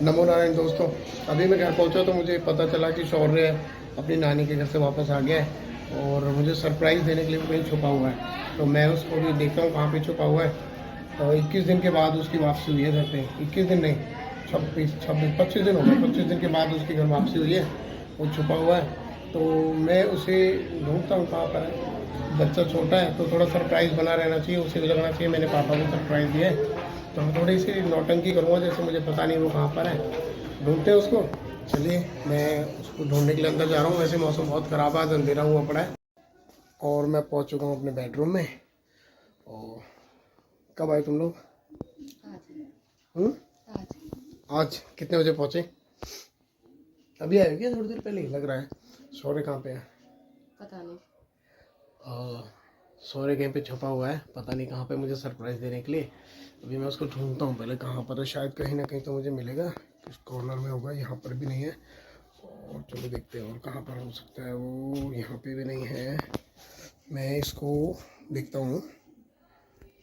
नमो नारायण दोस्तों। अभी मैं घर पहुंचा तो मुझे पता चला कि शौर्य अपनी नानी के घर से वापस आ गया है और मुझे सरप्राइज़ देने के लिए वो कहीं छुपा हुआ है। तो मैं उसको भी देखता हूँ कहाँ पे छुपा हुआ है। तो 21 दिन के बाद उसकी वापसी हुई है घर पे। 21 दिन नहीं, 25 दिन हो गए। 25 दिन के बाद उसकी घर वापसी हुई है, वो छुपा हुआ है। तो मैं उसे ढूंढता हूँ कहाँ पर है। बच्चा छोटा है तो थोड़ा सरप्राइज़ बना रहना चाहिए, उसे भी लगना चाहिए मैंने पापा को सरप्राइज़ दिया है। तो मैं थोड़ी सी नौटंकी करूँगा जैसे मुझे पता नहीं वो कहाँ पर है। ढूंढते हैं उसको। चलिए मैं उसको ढूंढने के लिए अंदर जा रहा हूँ। वैसे मौसम बहुत ख़राब है, आज अंधेरा हुआ पड़ा है और मैं पहुँच चुका हूँ अपने बेडरूम में। और कब आए तुम लोग? हम्म? आज कितने बजे पहुँचे? अभी आए क्या? थोड़ी देर पहले ही लग रहा है। सौर्य कहाँ पे है? पता नहीं। सौर्य कहीं पे छुपा हुआ है, पता नहीं कहाँ पे, मुझे सरप्राइज़ देने के लिए। अभी मैं उसको ढूंढता हूँ पहले कहाँ पर है। शायद कहीं ना कहीं तो मुझे मिलेगा, किस कॉर्नर में होगा। यहाँ पर भी नहीं है। और चलो देखते हैं और कहाँ पर हो सकता है वो। यहाँ पे भी नहीं है। मैं इसको देखता हूँ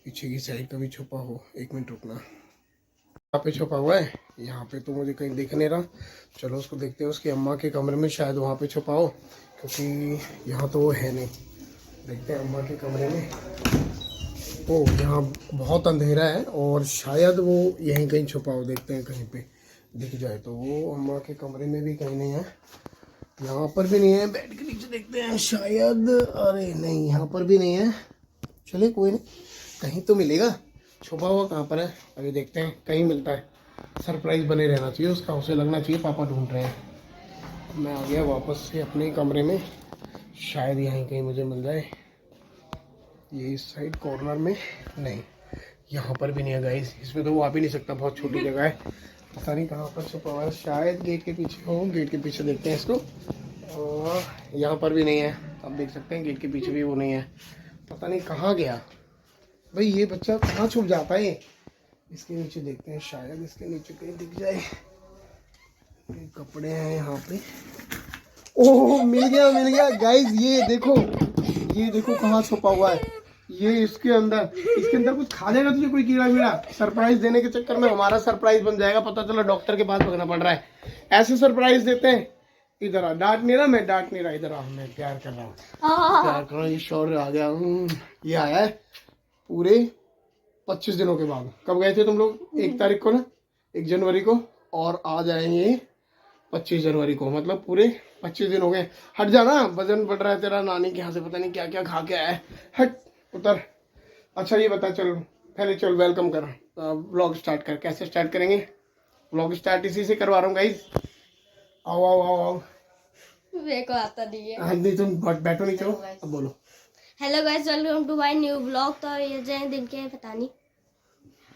पीछे की साइड कभी छुपा हो। एक मिनट रुकना। यहाँ पे छुपा हुआ है, यहाँ पे तो मुझे कहीं दिख नहीं रहा। चलो उसको देखते हैं उसकी अम्मा के कमरे में, शायद वहाँ पे छुपा हो, क्योंकि यहाँ तो वो है नहीं। देखते हैं अम्मा के कमरे में। ओ, यहाँ बहुत अंधेरा है और शायद वो यहीं कहीं छुपा हो। देखते हैं कहीं पे दिख जाए तो। वो अम्मा के कमरे में भी कहीं नहीं है, यहाँ पर भी नहीं है। बेड के नीचे देखते हैं शायद। अरे नहीं, यहाँ पर भी नहीं है। चलिए कोई नहीं, कहीं तो मिलेगा। छुपा हुआ कहाँ पर है अभी देखते हैं, कहीं मिलता है। सरप्राइज बने रहना चाहिए उसका, उसे लगना चाहिए पापा ढूंढ रहे हैं। मैं आ गया वापस से अपने कमरे में, शायद यहीं कहीं मुझे मिल जाए। ये इस साइड कॉर्नर में नहीं, यहाँ पर भी नहीं है गाइस। इसमें तो वो आ भी नहीं सकता, बहुत छोटी जगह है। पता नहीं कहाँ पर छुपा हुआ है, शायद गेट के पीछे हो। गेट के पीछे देखते हैं इसको। और यहाँ पर भी नहीं है, आप देख सकते हैं गेट के पीछे भी वो नहीं है। पता नहीं कहाँ गया भाई, ये बच्चा कहाँ छुप जाता है। इसके नीचे देखते हैं, शायद इसके नीचे कहीं दिख जाए। ये कपड़े हैं यहाँ पे। ओह, मिल गया मिल गया गाइस। ये देखो, ये देखो कहाँ छुपा हुआ है। ये इसके अंदर कुछ खा जाएगा तुझे कोई कीड़ा वीड़ा। सरप्राइज देने के चक्कर में हमारा सरप्राइज बन जाएगा, पता चला डॉक्टर के पास भागना पड़ रहा है। ऐसे सरप्राइज देते हैं। इधर आ, डांट नहीं रहा मैं, डांट नहीं रहा। इधर आ, मैं प्यार कर रहा हूँ, प्यार कर रहा हूँ। ये शौर्य आ गया। ये आया है पूरे 25 दिनों के बाद। कब गए थे तुम लोग? 1 तारीख को ना, 1 जनवरी को। और आज आएंगे 25 जनवरी को, मतलब पूरे 25 दिन हो गए। हट जाना, वजन बढ़ रहा है तेरा। नानी के यहाँ से पता नहीं क्या क्या खा के आया है। हट, उतर। अच्छा ये बता, चल पहले चल वेलकम कर, व्लॉग स्टार्ट कर। कैसे स्टार्ट करेंगे? व्लॉग स्टार्ट इसी से करवा रहा हूँ गाइस। आओ आओ आओ आओ। मेरे को आता नहीं है। हाँ नहीं, तुम बैठो नहीं, चलो अब बोलो। Hello guys, welcome to my new blog. तो ये जय दिन के पता नहीं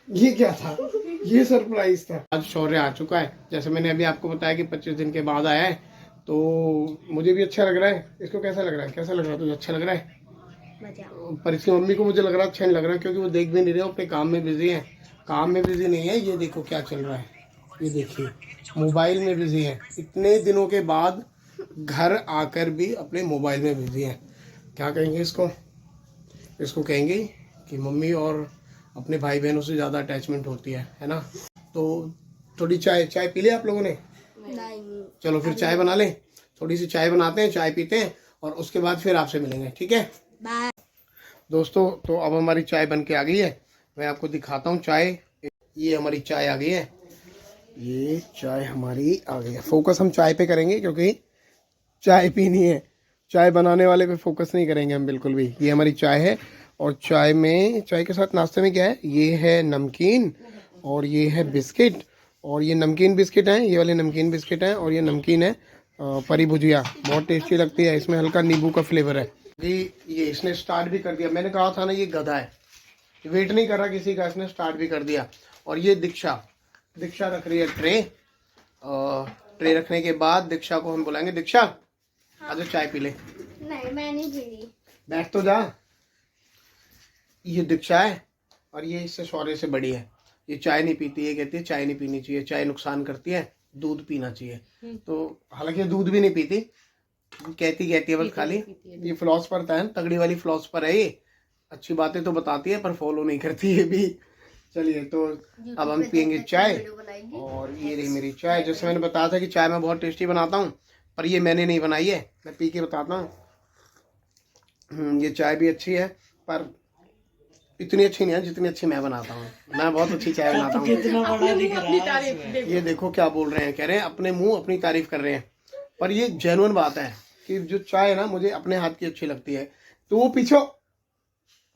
ये क्या था, ये सरप्राइज था। आज शौर्य आ चुका है, जैसे मैंने अभी आपको बताया कि 25 दिन के बाद आया है। तो मुझे भी अच्छा लग रहा है। इसको कैसा लग रहा है? कैसा लग रहा है तुझे? अच्छा लग रहा है? मजा। पर इसकी मम्मी को मुझे लग रहा है अच्छा नहीं लग रहा है, क्योंकि वो देख भी नहीं रहे, अपने काम में बिजी है। काम में बिजी नहीं है, ये देखो क्या चल रहा है। ये देखिए मोबाइल में बिजी है। इतने दिनों के बाद घर आकर भी अपने मोबाइल में बिजी है। क्या कहेंगे इसको? इसको कहेंगे कि मम्मी और अपने भाई बहनों से ज़्यादा अटैचमेंट होती है ना। तो थोड़ी चाय पी ले आप लोगों ने? नहीं। चलो फिर चाय बना लें। थोड़ी सी चाय बनाते हैं, चाय पीते हैं और उसके बाद फिर आपसे मिलेंगे, ठीक है बाय दोस्तों। तो अब हमारी चाय बन के आ गई है, मैं आपको दिखाता हूँ चाय। ये हमारी चाय आ गई है, ये चाय हमारी आ गई है। फोकस हम चाय पे करेंगे क्योंकि चाय पीनी है। चाय बनाने वाले पे फोकस नहीं करेंगे हम बिल्कुल भी। ये हमारी चाय है और चाय के साथ नाश्ते में क्या है? ये है नमकीन और ये है बिस्किट। और ये नमकीन बिस्किट हैं, ये वाले नमकीन बिस्किट हैं। और ये नमकीन है परी भुजिया, बहुत टेस्टी लगती है। इसमें हल्का नींबू का फ्लेवर है। ये इसने स्टार्ट भी कर दिया। मैंने कहा था ना ये गधा है, वेट नहीं कर रहा किसी का, इसने स्टार्ट भी कर दिया। और ये दीक्षा रख रही है ट्रे। ट्रे रखने के बाद दीक्षा को हम बुलाएंगे। दीक्षा आजा चाय पी ले। नहीं, मैं नहीं पी रही। बैठ तो जा। ये दीक्षा है और ये इससे शौर्य से बड़ी है। ये चाय नहीं पीती है, कहती है चाय नहीं पीनी चाहिए, चाय नुकसान करती है, दूध पीना चाहिए। तो हालांकि ये दूध भी नहीं पीती, कहती है बस खाली। ये फिलोसफर था, तगड़ी वाली फिलोसफर है ये। अच्छी बातें तो बताती है पर फॉलो नहीं करती ये भी। चलिए तो अब हम पियेंगे चाय। और ये रही मेरी चाय। जैसे मैंने बताया था कि चाय मैं बहुत टेस्टी बनाता हूँ, पर ये मैंने नहीं बनाई है, मैं पी के बताता हूँ। ये चाय भी अच्छी है, पर इतनी अच्छी नहीं है जितनी अच्छी मैं बनाता हूँ। मैं बहुत अच्छी चाय बनाता हूँ। कितना बड़ा दिख रहा है। ये देखो क्या बोल रहे हैं, कह रहे हैं अपने मुंह अपनी तारीफ कर रहे हैं, पर ये जेन्युइन बात है कि जो चाय है ना मुझे अपने हाथ की अच्छी लगती है। तो वो पीछे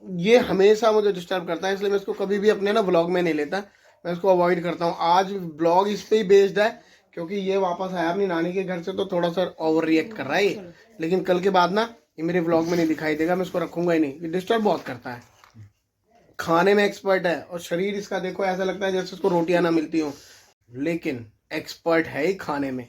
ये हमेशा मुझे डिस्टर्ब करता है, इसलिए मैं इसको कभी भी अपने ना व्लॉग में नहीं लेता, मैं इसको अवॉइड करता हूँ। आज व्लॉग इस पे ही बेस्ड है क्योंकि ये वापस आया अपनी नानी के घर से, तो थोड़ा सा ओवर रिएक्ट कर रहा है ये। लेकिन कल के बाद ना ये मेरे व्लॉग में नहीं दिखाई देगा, मैं इसको रखूंगा ही नहीं, ये डिस्टर्ब बहुत करता है। खाने में एक्सपर्ट है और शरीर इसका देखो ऐसा लगता है जैसे उसको रोटियां ना मिलती हो, लेकिन एक्सपर्ट है ही खाने में।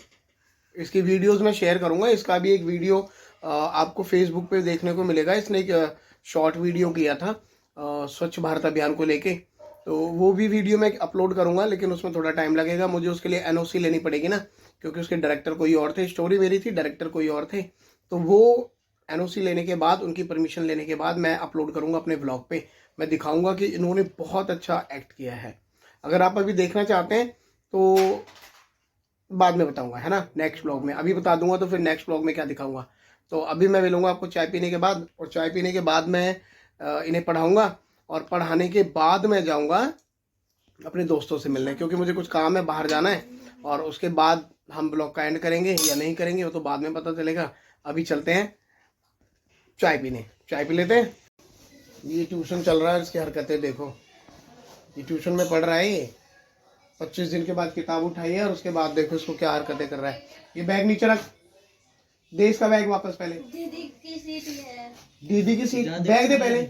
इसकी वीडियोस मैं शेयर करूंगा, इसका भी एक वीडियो आपको फेसबुक पे देखने को मिलेगा। इसने एक शॉर्ट वीडियो किया था स्वच्छ भारत अभियान को लेके, तो वो भी वीडियो मैं अपलोड करूंगा, लेकिन उसमें थोड़ा टाइम लगेगा। मुझे उसके लिए एनओसी लेनी पड़ेगी ना, क्योंकि उसके डायरेक्टर कोई और थे, स्टोरी मेरी थी, डायरेक्टर कोई और थे। तो वो एनओसी लेने के बाद, उनकी परमिशन लेने के बाद मैं अपलोड करूंगा अपने ब्लॉग पे। मैं दिखाऊंगा कि इन्होंने बहुत अच्छा एक्ट किया है। अगर आप अभी देखना चाहते हैं तो बाद में बताऊंगा, है ना, नेक्स्ट ब्लॉग में। अभी बता दूंगा तो फिर नेक्स्ट ब्लॉग में क्या दिखाऊंगा। तो अभी मैं मिलूंगा आपको चाय पीने के बाद, और चाय पीने के बाद मैं इन्हें पढ़ाऊंगा, और पढ़ाने के बाद मैं जाऊंगा अपने दोस्तों से मिलने, क्योंकि मुझे कुछ काम है, बाहर जाना है। और उसके बाद हम ब्लॉग का एंड करेंगे या नहीं करेंगे वो तो बाद में पता चलेगा। अभी चलते हैं चाय पीने, चाय पी लेते हैं। ये ट्यूशन चल रहा है, इसकी हरकतें देखो। ये ट्यूशन में पढ़ रहा है, ये 25 दिन के बाद किताब उठाई है, और उसके बाद देखो इसको क्या हरकतें कर रहा है। ये बैग नीचे रख, दे इसका बैग वापस। पहले दीदी की सीट है, दीदी की सीट, बैग दे पहले।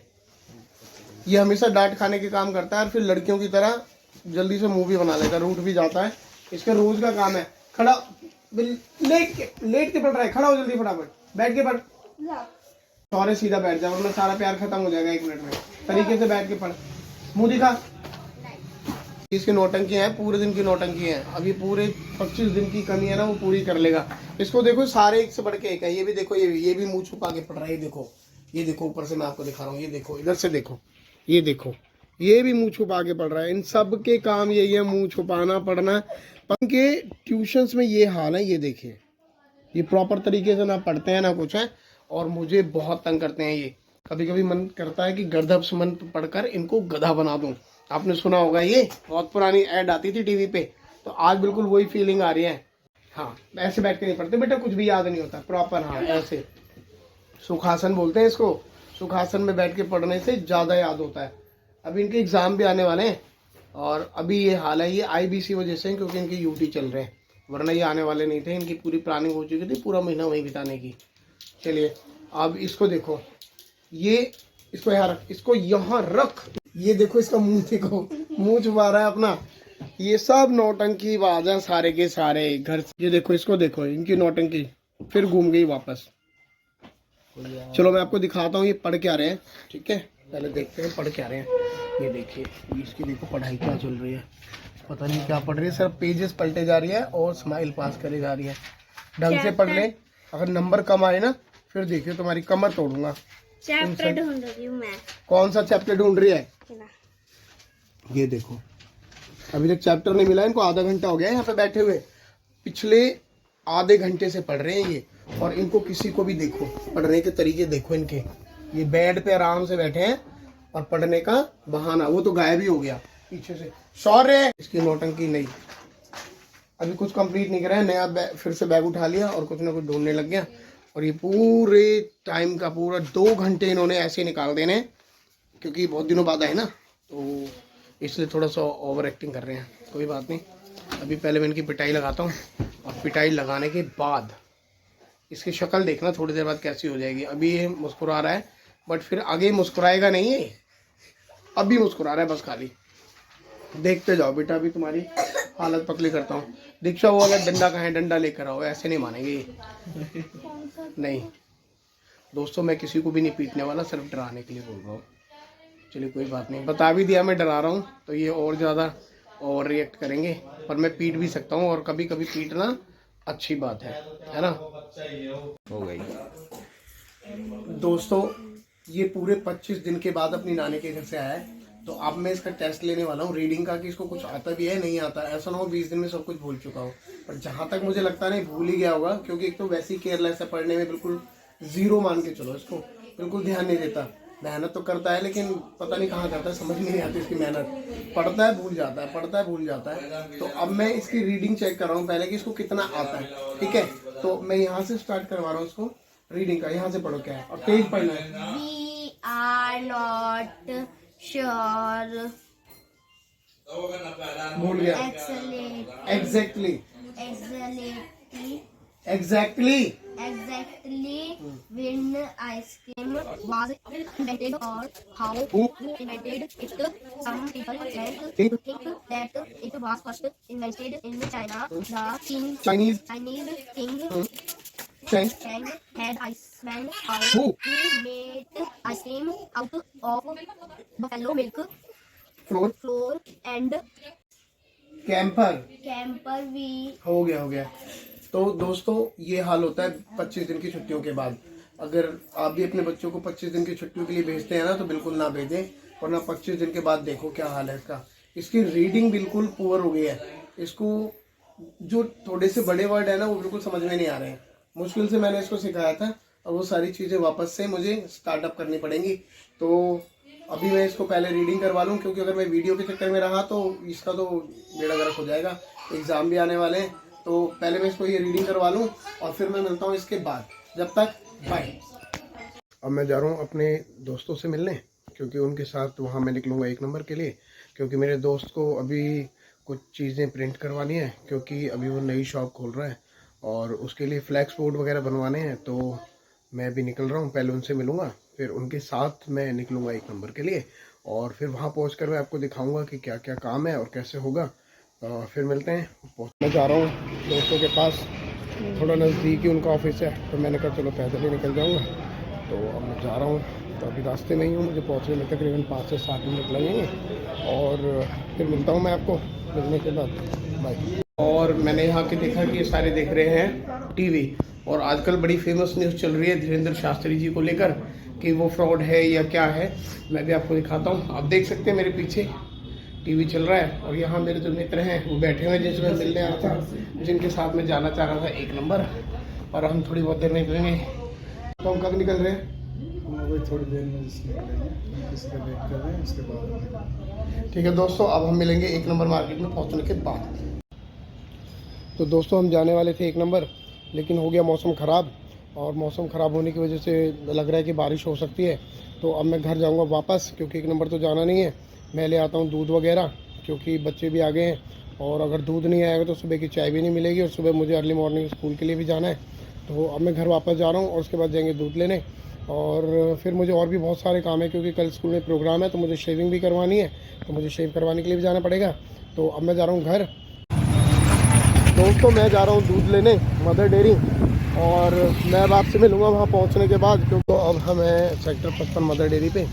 ये हमेशा डांट खाने के काम करता है, और फिर लड़कियों की तरह जल्दी से मुंह भी बना लेता है, रूठ भी जाता है। इसका रोज का काम है। खड़ा लेट के पढ़ रहा है, खड़ा हो जल्दी फटाफट, बैठ के पढ़। सौरे सीधा बैठ जा, वरना सारा प्यार खत्म हो जाएगा 1 मिनट में। तरीके से बैठ के पढ़, मुंह दिखा। इसकी नौटंकी है, पूरे दिन की नौटंकी है। अभी पूरे 25 दिन की कमी है ना, वो पूरी कर लेगा। इसको देखो सारे एक से बढ़ के एक है। ये भी देखो, ये भी मुंह छुपा के पढ़ रहा है। ये देखो ऊपर से मैं आपको दिखा रहा हूँ। ये देखो, इधर से देखो, ये देखो, ये भी मुंह छुपा के पढ़ रहा है। इन सब के काम यही है, मुंह छुपाना, पढ़ना। पर के ट्यूशंस में ये हाल है, ये देखिए, ये प्रॉपर तरीके से ना पढ़ते हैं ना कुछ है, और मुझे बहुत तंग करते हैं ये। कभी कभी मन करता है कि गर्दभ सुमन पढ़कर इनको गधा बना दूं। आपने सुना होगा, ये बहुत पुरानी ऐड आती थी टीवी पे, तो आज बिल्कुल वही फीलिंग आ रही है। हाँ, ऐसे बैठ के नहीं पढ़ते बेटा, कुछ भी याद नहीं होता प्रॉपर। हाँ, ऐसे सुखासन बोलते हैं इसको। सुखासन में बैठ के पढ़ने से ज़्यादा याद होता है। अभी इनके एग्ज़ाम भी आने वाले हैं, और अभी ये हाल है, ये IBC वजह से, क्योंकि इनके यूटी चल रहे हैं, वरना ये आने वाले नहीं थे। इनकी पूरी प्लानिंग हो चुकी थी, पूरा महीना वहीं बिताने की। चलिए अब इसको देखो, ये इसको यहाँ रख, इसको यहाँ रख। ये देखो इसका मुंह देखो, मुंह छुपा रहा है अपना। ये सब नौटंकी बाज है सारे के सारे घर से। ये देखो, इसको देखो, इनकी नौटंकी फिर घूम गई वापस। चलो मैं आपको दिखाता हूँ ये पढ़ क्या रहे हैं, ठीक है। पहले देखते हैं पढ़ क्या रहे हैं। ये देखिए, इसकी देखो पढ़ाई क्या चल रही है, पता नहीं क्या पढ़ रही है। सिर्फ पेजेस पलटे जा रही है और स्माइल पास करे जा रही है। ढंग से पढ़ ले, अगर नंबर कम आए ना फिर देखिए तुम्हारी कमर तोड़ूंगा। चैप्टर ढूंढ रही हूँ मैं। कौन सा चैप्टर ढूंढ रही है? ये देखो, अभी तक चैप्टर नहीं मिला इनको, आधा घंटा हो गया यहाँ पे बैठे हुए। पिछले आधे घंटे से पढ़ रहे हैं ये। और इनको किसी को भी देखो, पढ़ने के तरीके देखो इनके। ये बेड पे आराम से बैठे हैं और पढ़ने का बहाना, वो तो गायब ही हो गया पीछे से। शौर्य, इसकी नौटंकी नहीं। अभी कुछ कंप्लीट नहीं करा है, नया फिर से बैग उठा लिया और कुछ ना कुछ ढूंढने लग गया। और ये पूरे टाइम का पूरा 2 घंटे इन्होंने ऐसे निकाल देने, क्योंकि बहुत दिनों बाद आए ना, तो इसलिए थोड़ा सा ओवर एक्टिंग कर रहे हैं। कोई बात नहीं, अभी पहले मैं इनकी पिटाई लगाता हूँ, और पिटाई लगाने के बाद इसकी शक्ल देखना थोड़ी देर बाद कैसी हो जाएगी। अभी ये मुस्कुरा रहा है, बट फिर आगे मुस्कुराएगा नहीं है। अभी मुस्कुरा रहा है बस खाली। देखते जाओ बेटा, अभी तुम्हारी हालत पतली करता हूँ। दीक्षा वो वाला डंडा कहाँ है, डंडा लेकर आओ, ऐसे नहीं मानेंगे ये। नहीं दोस्तों, मैं किसी को भी नहीं पीटने वाला, सिर्फ डराने के लिए बोल रहा हूँ। चलिए कोई बात नहीं, बता भी दिया मैं डरा रहा हूँ, तो ये और ज़्यादा ओवर रिएक्ट करेंगे। पर मैं पीट भी सकता हूँ, और कभी कभी पीटना अच्छी बात है ना। हो गई दोस्तों, ये पूरे 25 दिन के बाद अपनी नानी के घर से आया है, तो अब मैं इसका टेस्ट लेने वाला हूँ रीडिंग का, कि इसको कुछ आता भी है नहीं आता। ऐसा ना हो 20 दिन में सब कुछ भूल चुका हो, पर जहाँ तक मुझे लगता नहीं भूल ही गया होगा, क्योंकि एक तो वैसे ही केयरलेस है, पढ़ने में बिल्कुल जीरो मान के चलो इसको, बिल्कुल ध्यान नहीं देता। मेहनत तो करता है लेकिन पता नहीं कहाँ करता है, समझ नहीं आती इसकी मेहनत। पढ़ता है भूल जाता है, पढ़ता है भूल जाता है। तो अब मैं इसकी रीडिंग चेक कर रहा हूँ पहले कि इसको कितना आता है। ठीक है, तो मैं यहाँ से स्टार्ट करवा रहा हूँ इसको रीडिंग का। यहाँ से पढ़ो क्या है, और तेज पढ़ना है। We are not sure. भूल गया। Exactly when ice cream was invented or how invented it. Some people think that it was first invented in China. The Chinese king Chinese Chang had Iceman Who? who made ice cream out of buffalo milk, flour and camper wheat. हो गया। तो दोस्तों ये हाल होता है 25 दिन की छुट्टियों के बाद। अगर आप भी अपने बच्चों को 25 दिन की छुट्टियों के लिए भेजते हैं ना, तो बिल्कुल ना भेजें, वरना 25 दिन के बाद देखो क्या हाल है इसका। इसकी रीडिंग बिल्कुल पुअर हो गई है। इसको जो थोड़े से बड़े वर्ड है ना, वो बिल्कुल समझ में नहीं आ रहे हैं। मुश्किल से मैंने इसको सिखाया था, और वो सारी चीज़ें वापस से मुझे स्टार्टअप करनी पड़ेंगी। तो अभी मैं इसको पहले रीडिंग करवा लूँ, क्योंकि अगर मैं वीडियो के चक्कर में रहा तो इसका तो बेड़ा गर्क हो जाएगा। एग्ज़ाम भी आने वाले हैं, तो पहले मैं इसको ये रीडिंग करवा लूँ, और फिर मैं मिलता हूँ इसके बाद। जब तक बाय। अब मैं जा रहा हूँ अपने दोस्तों से मिलने, क्योंकि उनके साथ वहाँ मैं निकलूँगा 1 नंबर के लिए। क्योंकि मेरे दोस्त को अभी कुछ चीज़ें प्रिंट करवानी है, क्योंकि अभी वो नई शॉप खोल रहा है, और उसके लिए फ्लैक्स बोर्ड वगैरह बनवाने हैं। तो मैं भी निकल रहा हूँ, पहले उनसे मिलूँगा, फिर उनके साथ मैं निकलूँगा 1 नंबर के लिए, और फिर वहाँ पहुँचकर मैं आपको दिखाऊँगा कि क्या क्या काम है और कैसे होगा। फिर मिलते हैं। मैं जा रहा हूँ दोस्तों के पास, थोड़ा नज़दीक ही उनका ऑफिस है, तो मैंने कहा चलो पैदल ही निकल जाऊँगा। तो अब मैं जा रहा हूँ, तो अभी रास्ते में ही हूँ, मुझे पहुँचने में तकरीबन 5 से 7 मिनट लगेंगे, और फिर मिलता हूँ मैं आपको मिलने के बाद। बाय। और मैंने यहाँ के देखा कि ये सारे देख रहे हैं टीवी, और आजकल बड़ी फेमस न्यूज़ चल रही है धीरेन्द्र शास्त्री जी को लेकर, कि वो फ्रॉड है या क्या है। मैं भी आपको दिखाता हूँ। आप देख सकते हैं मेरे पीछे टीवी चल रहा है, और यहाँ मेरे जो मित्र हैं वो बैठे हुए हैं, जिनसे मैं मिलने आया था, जिनके साथ मैं जाना चाह रहा था 1 नंबर, और हम थोड़ी बहुत देर में निकलेंगे। तो हम कब निकल रहे हैं? थोड़ी देर में निकलेंगे, किसी का वेट कर रहे हैं, उसके बाद। ठीक है दोस्तों, अब हम मिलेंगे 1 नंबर मार्केट में पहुँचने के बाद। तो दोस्तों हम जाने वाले थे 1 नंबर, लेकिन हो गया मौसम ख़राब, और मौसम ख़राब होने की वजह से लग रहा है कि बारिश हो सकती है। तो अब मैं घर जाऊंगा वापस, क्योंकि 1 नंबर तो जाना नहीं है। मैं ले आता हूं दूध वगैरह, क्योंकि बच्चे भी आ गए हैं, और अगर दूध नहीं आएगा तो सुबह की चाय भी नहीं मिलेगी, और सुबह मुझे अर्ली मॉर्निंग स्कूल के लिए भी जाना है। तो अब मैं घर वापस जा रहा हूँ, और उसके बाद जाएंगे दूध लेने, और फिर मुझे और भी बहुत सारे काम है, क्योंकि कल स्कूल में प्रोग्राम है, तो मुझे शेविंग भी करवानी है, तो मुझे शेव करवाने के लिए भी जाना पड़ेगा। तो अब मैं जा रहा हूँ घर। दोस्तों मैं जा रहा हूँ दूध लेने मदर डेयरी, और मैं अब आपसे मिलूँगा वहाँ पहुँचने के बाद, क्योंकि अब हम हैं सेक्टर 55 मदर डेयरी पे।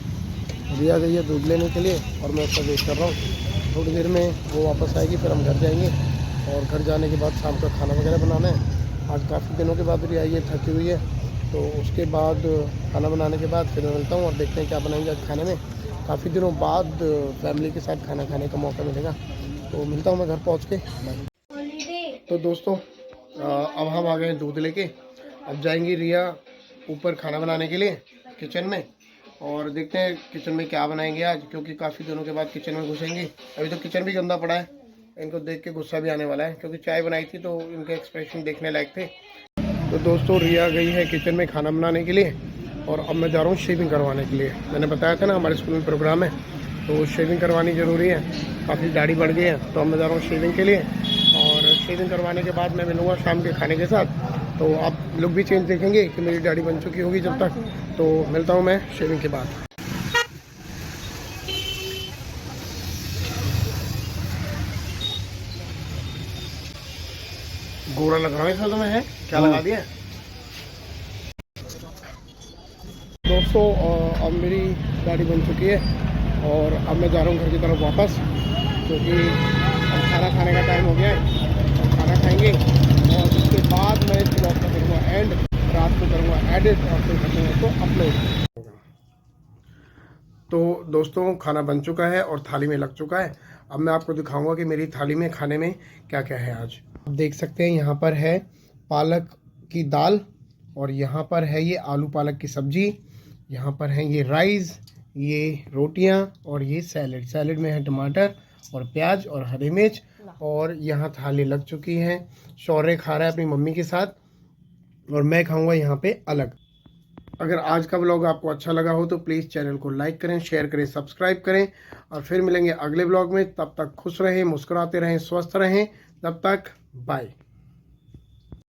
दिया गई है दूध लेने के लिए, और मैं उसका वेट कर रहा हूँ। थोड़ी देर में वो वापस आएगी, फिर हम घर जाएंगे, और घर जाने के बाद शाम का खाना वगैरह बनाना है। आज काफ़ी दिनों के बाद भी आई है, थकी हुई है, तो उसके बाद खाना बनाने के बाद फिर मैं मिलता हूँ, और देखते हैं क्या बनाएंगे आज खाने में। काफ़ी दिनों बाद फैमिली के साथ खाना खाने का मौका मिलेगा। तो मिलता हूँ मैं घर पहुँच के। तो दोस्तों अब हम आ गए हैं दूध लेके। अब जाएंगी रिया ऊपर खाना बनाने के लिए किचन में, और देखते हैं किचन में क्या बनाएंगे आज, क्योंकि काफ़ी दिनों के बाद किचन में घुसेंगे। अभी तो किचन भी गंदा पड़ा है, इनको देख के गुस्सा भी आने वाला है, क्योंकि चाय बनाई थी तो इनके एक्सप्रेशन देखने लायक थे। तो दोस्तों रिया गई है किचन में खाना बनाने के लिए, और अब मैं जा रहा हूँ शेविंग करवाने के लिए। मैंने बताया था ना हमारे स्कूल में प्रोग्राम है, तो शेविंग करवानी ज़रूरी है, काफ़ी दाढ़ी बढ़ गई है। तो अब मैं जा रहा हूँ शेविंग के लिए, और शेविंग करवाने के बाद मैं मिलूँगा शाम के खाने के साथ। तो आप लोग भी चेंज देखेंगे कि मेरी दाढ़ी बन चुकी होगी जब तक। तो मिलता हूँ मैं शेविंग के बाद। गोरा लग रहा है इसमें, तुम्हें है क्या लगा दिया? दोस्तों अब मेरी दाढ़ी बन चुकी है, और अब मैं जा रहा हूँ घर की तरफ वापस, क्योंकि अब खाना खाने का टाइम हो गया है। अब खाना खाएंगे, और उसके बाद मैं इस ब्लॉग का करूँगा एंड, रात को करूँगा एडिट, और फिर करूँगा तो अपलोड। तो दोस्तों खाना बन चुका है और थाली में लग चुका है। अब मैं आपको दिखाऊंगा कि मेरी थाली में खाने में क्या क्या है आज। आप देख सकते हैं यहाँ पर है पालक की दाल, और यहाँ पर है ये आलू पालक की सब्जी, यहाँ पर है ये राइस, ये रोटियाँ और ये सैलेड। सैलेड में है टमाटर और प्याज और हरी मिर्च, और यहाँ थाली लग चुकी है। शौर्य खा रहा है अपनी मम्मी के साथ और मैं खाऊंगा यहाँ पे अलग। अगर आज का व्लॉग आपको अच्छा लगा हो तो प्लीज़ चैनल को लाइक करें, शेयर करें, सब्सक्राइब करें, और फिर मिलेंगे अगले व्लॉग में। तब तक खुश रहें, मुस्कुराते रहें, स्वस्थ रहें। तब तक बाय।